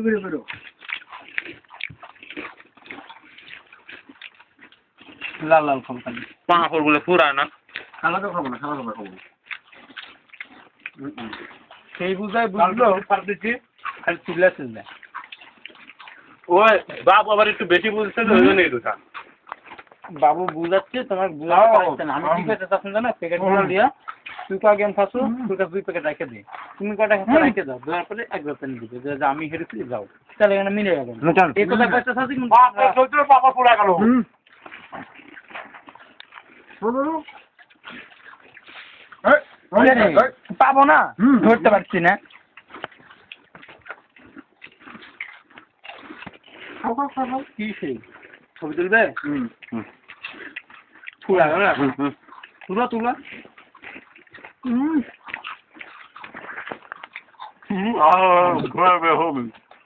বেরো লাল লাল খাবো পাঁপড় গুলো পুরা না খালা তো খাবো না খালা খাবো সেই বুঝাই বুঝলো পারতেছি খালি চিল্লা চিল্লা ওই বাপ আবার একটু বেশি বুঝছে তো ওই জন্য এই দুটা বাবু বুঝাচ্ছে তোমার বুঝাতে পারছে না আমি কি করতে চাচ্ছি জানো প্যাকেটগুলো দিয়া তুই কয় গেম খাসো তুই দুই প্যাকেট রেখে দে তুমি কয়টা খাসো রেখে দাও দেওয়ার পরে এক গ্লাস পানি দিবে যে আমি হেরেছি যাও তাহলে এখানে মিলে যাবে এই কথা কইতে চাচ্ছি কিন্তু পাপা পুরা গেল পাবো না ধরতে পারছি না কি সেই ছবি তুলবে তুলা তুলা তুলা ঘুরাবে হবে